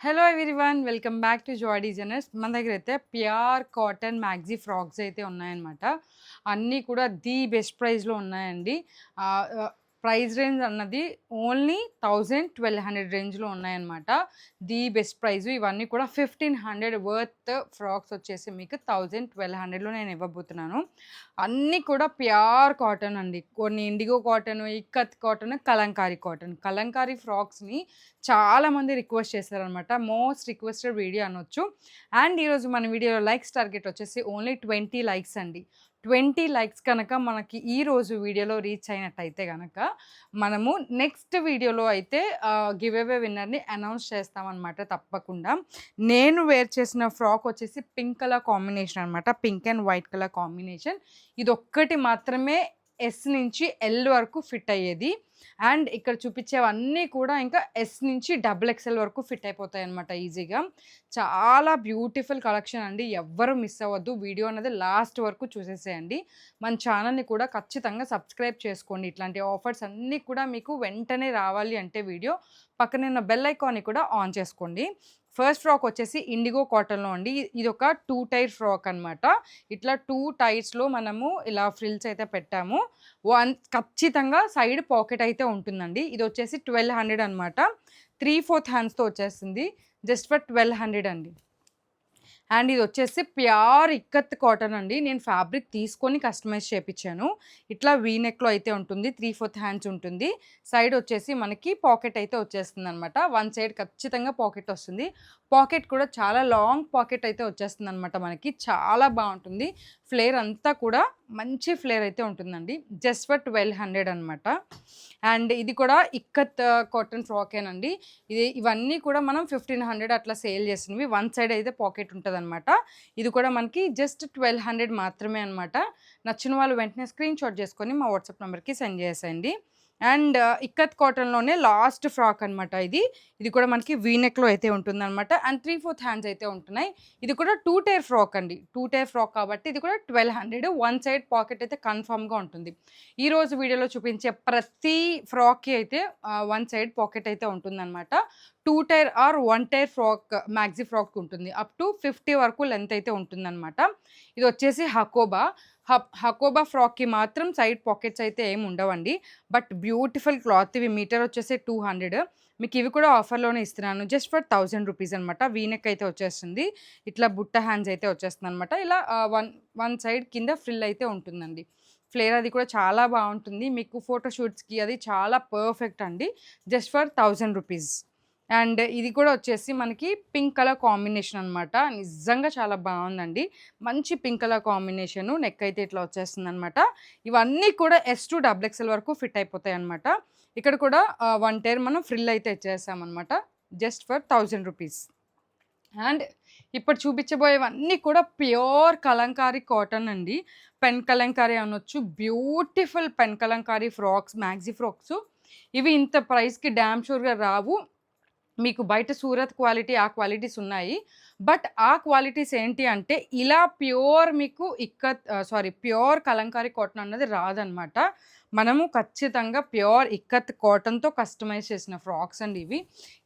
Hello everyone, welcome back to Joy designers. మన దగ్గర అయితే ప్యూర్ కాటన్ మ్యాక్సీ ఫ్రాక్స్ అయితే ఉన్నాయన్నమాట. అన్నీ కూడా ది బెస్ట్ ప్రైస్లో ఉన్నాయండి. ప్రైస్ రేంజ్ అన్నది ఓన్లీ 1000-1200 రేంజ్లో ఉన్నాయన్నమాట. The best price. ఇవన్నీ కూడా 1500 వర్త్ ఫ్రాక్స్ వచ్చేసి మీకు 1000-1200లో నేను ఇవ్వబోతున్నాను. అన్నీ కూడా ప్యూర్ కాటన్ అండి. కొన్ని indigo cotton, ikat cotton, Kalamkari cotton. Kalamkari ఫ్రాక్స్ని చాలామంది రిక్వెస్ట్ చేశారనమాట. మోస్ట్ రిక్వెస్టెడ్ వీడియో అనొచ్చు. అండ్ ఈరోజు మన వీడియోలో లైక్స్ టార్గెట్ వచ్చేసి ఓన్లీ 20 లైక్స్ అండి. 20 లైక్స్ కనుక మనకి ఈరోజు వీడియోలో రీచ్ అయినట్టయితే కనుక మనము నెక్స్ట్ వీడియోలో అయితే గివ్ అవే విన్నర్ని అనౌన్స్ చేస్తామన్నమాట తప్పకుండా. నేను వేర్ చేసిన ఫ్రాక్ వచ్చేసి పింక్ కలర్ కాంబినేషన్ అనమాట. Pink and white colour combination. ఇది ఒక్కటి మాత్రమే ఎస్ నుంచి ఎల్ వరకు ఫిట్ అయ్యేది. అండ్ ఇక్కడ చూపించేవన్నీ కూడా ఇంకా ఎస్ నుంచి XXL వరకు ఫిట్ అయిపోతాయి అనమాట ఈజీగా. చాలా బ్యూటిఫుల్ కలెక్షన్ అండి. ఎవ్వరు మిస్ అవ్వద్దు. వీడియో అనేది లాస్ట్ వరకు చూసేసేయండి. మన ఛానల్ని కూడా ఖచ్చితంగా సబ్స్క్రైబ్ చేసుకోండి. ఇట్లాంటి ఆఫర్స్ అన్నీ కూడా మీకు వెంటనే రావాలి అంటే వీడియో పక్కనే ఉన్న బెల్ ఐకాన్ని కూడా ఆన్ చేసుకోండి. ఫస్ట్ ఫ్రాక్ వచ్చేసి ఇండిగో కాటన్లో అండి. ఇది ఒక 2 టైర్ ఫ్రాక్ అనమాట. ఇట్లా 2 టైర్స్లో మనము ఇలా ఫ్రిల్స్ అయితే పెట్టాము. ఖచ్చితంగా సైడ్ పాకెట్ అయితే ఉంటుందండి. ఇది వచ్చేసి 1200 అనమాట. 3/4 హ్యాండ్స్తో వచ్చేస్తుంది. జస్ట్ ఫర్ 1200 అండి. అండ్ ఇది వచ్చేసి ప్యూర్ ఇక్కత్ కాటన్ అండి. నేను ఫ్యాబ్రిక్ తీసుకొని కస్టమైజ్ చేయించాను. ఇట్లా వీనెక్లో అయితే ఉంటుంది. 3/4 హ్యాండ్స్ ఉంటుంది. సైడ్ వచ్చేసి మనకి పాకెట్ అయితే వచ్చేస్తుంది అనమాట. వన్ సైడ్ ఖచ్చితంగా పాకెట్ వస్తుంది. పాకెట్ కూడా చాలా లాంగ్ పాకెట్ అయితే వచ్చేస్తుంది అనమాట. మనకి చాలా బాగుంటుంది. ఫ్లేర్ అంతా కూడా మంచి ఫ్లేర్ అయితే ఉంటుందండి. జస్ట్ ఫర్ 1200 అనమాట. అండ్ ఇది కూడా ఇక్కత్ కాటన్ ఫ్రాకేనండి. ఇవన్నీ కూడా మనం 1500 అట్లా సేల్ చేసినవి. వన్ సైడ్ అయితే పాకెట్ ఉంటుంది అనమాట. ఇది కూడా మనకి జస్ట్ 1200 మాత్రమే అనమాట. నచ్చిన వాళ్ళు వెంటనే స్క్రీన్ షాట్ చేసుకొని మా వాట్సాప్ నెంబర్కి సెండ్ చేసేయండి. అండ్ ఇక్కత్ కాటన్లోనే లాస్ట్ ఫ్రాక్ అనమాట ఇది కూడా మనకి వీనెక్లో అయితే ఉంటుందన్నమాట. అండ్ 3/4 హ్యాండ్స్ అయితే ఉంటున్నాయి. ఇది కూడా 2 టైర్ ఫ్రాక్ అండి. 2 టైర్ ఫ్రాక్ కాబట్టి ఇది కూడా 1200. వన్ సైడ్ పాకెట్ అయితే కన్ఫామ్గా ఉంటుంది. ఈరోజు వీడియోలో చూపించే ప్రతి ఫ్రాక్కి అయితే వన్ సైడ్ పాకెట్ అయితే ఉంటుందన్నమాట. 2 tier or 1 tier frock maxi frock ఉంటుంది. అప్ టు 50 వరకు లెంత్ అయితే ఉంటుందన్నమాట. ఇది వచ్చేసి హకోబా ఫ్రాక్కి మాత్రం సైడ్ పాకెట్స్ అయితే ఏమి ఉండవండి. But beautiful cloth. ఇవి మీటర్ వచ్చేసి 200. మీకు ఇవి కూడా ఆఫర్లోనే ఇస్తున్నాను. జస్ట్ ఫర్ 1000 రూపీస్ అనమాట. వీనెక్ అయితే వచ్చేస్తుంది. ఇట్లా బుట్ట హ్యాండ్స్ అయితే వచ్చేస్తుంది అనమాట. ఇలా వన్ సైడ్ కింద ఫ్రిల్ అయితే ఉంటుందండి. ఫ్లేర్ అది కూడా చాలా బాగుంటుంది. మీకు ఫోటోషూట్స్కి అది చాలా పర్ఫెక్ట్ అండి. Just for 1000 rupees. అండ్ ఇది కూడా వచ్చేసి మనకి పింక్ కలర్ కాంబినేషన్ అనమాట. నిజంగా చాలా బాగుందండి. మంచి పింక్ కలర్ కాంబినేషను. నెక్ అయితే ఇట్లా వచ్చేస్తుంది అనమాట. ఇవన్నీ కూడా S2 XXL వరకు ఫిట్ అయిపోతాయి అనమాట. ఇక్కడ కూడా 1 టైర్ మనం ఫ్రిల్ అయితే ఇచ్చేసామన్నమాట. Just for 1000 rupees. అండ్ ఇప్పుడు చూపించబోయేవన్నీ కూడా ప్యూర్ కలంకారీ కాటన్ అండి. పెన్ కలంకారీ అనొచ్చు. Beautiful pen Kalamkari frocks, maxi frocks. ఇవి ఇంత ప్రైస్కి డ్యామ్ షూర్గా రావు. మీకు బయట సూరత్ క్వాలిటీ ఆ క్వాలిటీస్ ఉన్నాయి. బట్ ఆ క్వాలిటీస్ ఏంటి అంటే ఇలా ప్యూర్ మీకు ప్యూర్ కలంకారీ కాటన్ అన్నది రాదనమాట. మనము ఖచ్చితంగా ప్యూర్ ఇక్కత్ కాటన్తో కస్టమైజ్ చేసిన ఫ్రాక్స్ అండి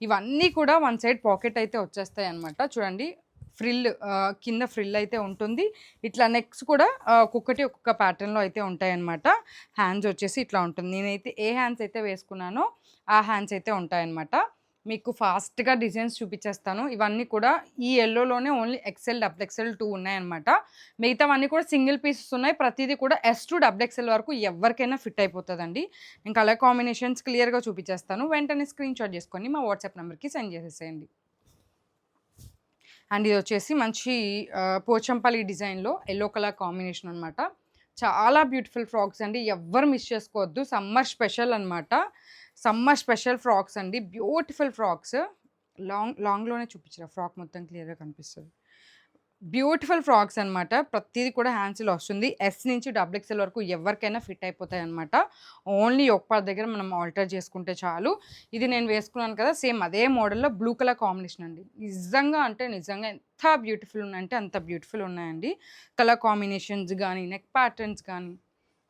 ఇవన్నీ కూడా వన్ సైడ్ పాకెట్ అయితే వచ్చేస్తాయి అనమాట. చూడండి, కింద ఫ్రిల్ అయితే ఉంటుంది. ఇట్లా నెక్స్ కూడా ఒక్కొక్క ప్యాటర్న్లో అయితే ఉంటాయన్నమాట. హ్యాండ్స్ వచ్చేసి ఇట్లా ఉంటుంది. నేనైతే ఏ హ్యాండ్స్ అయితే వేసుకున్నానో ఆ హ్యాండ్స్ అయితే ఉంటాయన్నమాట. మీకు ఫాస్ట్గా డిజైన్స్ చూపించేస్తాను. ఇవన్నీ కూడా ఈ ఎల్లోలోనే ఓన్లీ XL, XXL 2 ఉన్నాయన్నమాట. మిగతావన్నీ కూడా సింగిల్ పీసెస్ ఉన్నాయి. ప్రతిదీ కూడా S2 XXL వరకు ఎవరికైనా ఫిట్ అయిపోతుందండి. నేను కలర్ కాంబినేషన్స్ క్లియర్గా చూపించేస్తాను. వెంటనే స్క్రీన్ షాట్ చేసుకొని మా వాట్సాప్ నెంబర్కి సెండ్ చేసేసేయండి. అండ్ ఇది వచ్చేసి మంచి పోచంపల్లి డిజైన్లో ఎల్లో కలర్ కాంబినేషన్ అనమాట. చాలా బ్యూటిఫుల్ ఫ్రాక్స్ అండి. ఎవ్వరు మిస్ చేసుకోవద్దు. సమ్మర్ స్పెషల్ అనమాట. సమ్మర్ స్పెషల్ ఫ్రాక్స్ అండి. Beautiful frocks. లాంగ్లోనే చూపించారు. ఫ్రాక్ మొత్తం క్లియర్గా కనిపిస్తుంది. బ్యూటిఫుల్ ఫ్రాక్స్ అనమాట. ప్రతిదీ కూడా హ్యాండ్స్లో వస్తుంది. S నుంచి XXL వరకు ఎవరికైనా ఫిట్ అయిపోతాయి అనమాట. ఓన్లీ ఒక్క దగ్గర మనం ఆల్టర్ చేసుకుంటే చాలు. ఇది నేను వేసుకున్నాను కదా, సేమ్ అదే మోడల్లో బ్లూ కలర్ కాంబినేషన్ అండి. నిజంగా ఎంత బ్యూటిఫుల్ ఉన్నాయంటే అంత బ్యూటిఫుల్ ఉన్నాయండి. కలర్ కాంబినేషన్స్ కానీ, నెక్ ప్యాటర్న్స్ కానీ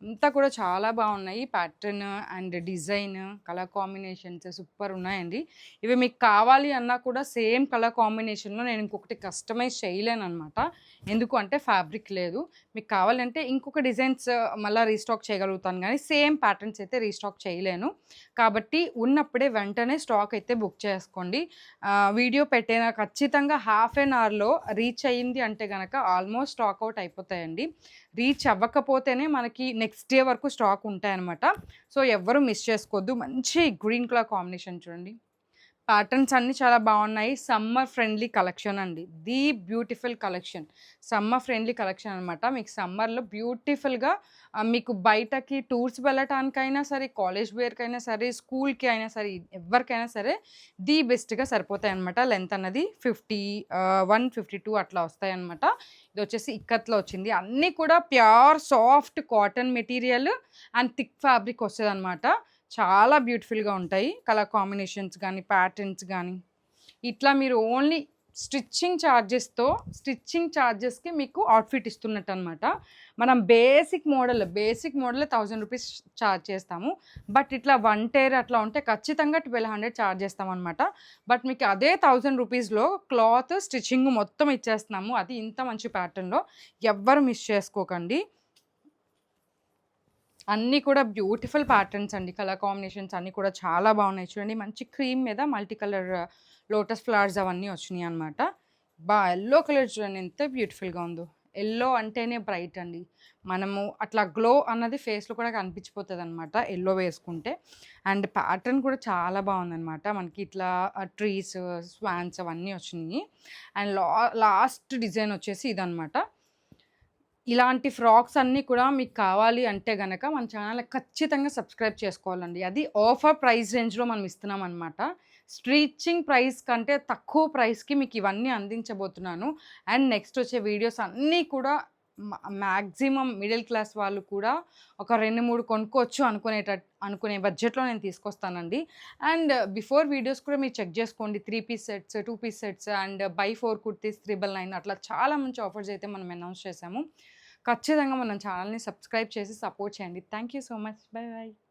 అంతా కూడా చాలా బాగున్నాయి. Pattern and design, colour combinations super ఉన్నాయండి. ఇవి మీకు కావాలి అన్నా కూడా సేమ్ కలర్ కాంబినేషన్‌లో నేను ఇంకొకటి కస్టమైజ్ చేయలేననమాట. ఎందుకు అంటే ఫ్యాబ్రిక్ లేదు. మీకు కావాలంటే ఇంకొక డిజైన్స్ మళ్ళా రీస్టాక్ చేయగలుగుతాను గానీ, సేమ్ ప్యాటర్న్స్ అయితే రీస్టాక్ చేయలేను. కాబట్టి ఉన్నప్పుడే వెంటనే స్టాక్ అయితే బుక్ చేసుకోండి. వీడియో పెట్టిన ఖచ్చితంగా హాఫ్ ఎన్ అవర్‌లో రీచ్ అయింది అంటే గనక ఆల్మోస్ట్ స్టాక్ ఔట్ అయిపోతాయండి. రీచ్ అవ్వకపోతేనే మనకి నెక్స్ట్ డే వరకు స్టాక్ ఉంటాయన్నమాట. సో, ఎవ్వరు మిస్ చేసుకోవద్దు. మంచి గ్రీన్ కలర్ కాంబినేషన్ చూడండి. ప్యాటర్న్స్ అన్నీ చాలా బాగున్నాయి. సమ్మర్ ఫ్రెండ్లీ కలెక్షన్ అండి. The beautiful collection. Summer friendly collection అనమాట. మీకు సమ్మర్‌లో బ్యూటిఫుల్‌గా మీకు బయటకి టూర్స్ వెళ్ళటానికైనా సరే, కాలేజ్ వేర్‌కైనా సరే, స్కూల్‌కి అయినా సరే, ఎవ్వరికైనా సరే ది బెస్ట్‌గా సరిపోతాయన్నమాట. లెంత్ అన్నది 152 అట్లా వస్తాయన్నమాట. ఇదొచ్చేసి ఇక్కత్‌లో వచ్చింది. అన్నీ కూడా pure soft cotton material and thick fabric వస్తదనమాట. చాలా బ్యూటిఫుల్‌గా ఉంటాయి. కలర్ కాంబినేషన్స్ గానీ, ప్యాటర్న్స్ గానీ, ఇట్లా మీరు ఓన్లీ స్టిచ్చింగ్ చార్జెస్‌కి మీకు అవుట్‌ఫిట్ ఇస్తున్నట్టనమాట. మనం బేసిక్ మోడల్ 1000 రూపీస్ చార్జ్ చేస్తాము. బట్ ఇట్లా వన్ టైర్ అట్లా ఉంటే ఖచ్చితంగా 1200 చార్జ్ చేస్తామనమాట. బట్ మీకు అదే 1000 రూపీస్‌లో క్లాత్, స్టిచ్చింగ్ మొత్తం ఇచ్చేస్తున్నాము. అది ఇంత మంచి ప్యాటర్న్‌లో. ఎవ్వరు మిస్ చేసుకోకండి. అన్నీ కూడా బ్యూటిఫుల్ ప్యాటర్న్స్ అండి. కలర్ కాంబినేషన్స్ అన్నీ కూడా చాలా బాగున్నాయి. చూడండి మంచి క్రీమ్ మీద మల్టీ కలర్ లోటస్ ఫ్లవర్స్ అవన్నీ వచ్చినాయన్నమాట. యెల్లో కలర్ చూడండి ఎంత బ్యూటిఫుల్‌గా ఉందో. యెల్లో అంటేనే బ్రైట్ అండి. మనము అట్లా గ్లో అన్నది ఫేస్‌లో కూడా కనిపించిపోతదనమాట యెల్లో వేసుకుంటే. అండ్ ప్యాటర్న్ కూడా చాలా బాగుందనమాట. మనకి ఇట్లా ట్రీస్, స్వాన్స్ అవన్నీ వచ్చినియి. అండ్ లాస్ట్ డిజైన్ వచ్చేసి ఇదనమాట. ఇలాంటి ఫ్రాక్స్ అన్నీ కూడా మీకు కావాలి అంటే గనక మన ఛానల్‌ని ఖచ్చితంగా సబ్స్క్రైబ్ చేసుకోవాలండి. అది ఆఫర్ ప్రైస్ రేంజ్‌లో మనం ఇస్తున్నామనమాట. స్టిచ్చింగ్ ప్రైస్ కంటే తక్కువ ప్రైస్‌కి మీకు ఇవన్నీ అందించబోతున్నాను. అండ్ నెక్స్ట్ వచ్చే వీడియోస్ అన్నీ కూడా మాక్సిమం మిడిల్ క్లాస్ వాళ్ళు కూడా ఒక 2, 3 కొనుక్కోవచ్చు అనుకునే బడ్జెట్‌లో నేను తీసుకొస్తానండి. అండ్ బిఫోర్ వీడియోస్ కూడా మీరు చెక్ చేసుకోండి. 3 piece sets, 2 piece sets and buy 4 kurtis 399 అట్లా చాలా మంచి ఆఫర్స్ అయితే మనం అనౌన్స్ చేశాము. ఖచ్చితంగా మన ఛానల్‌ని సబ్స్క్రైబ్ చేసి సపోర్ట్ చేయండి. Thank you so much. By by.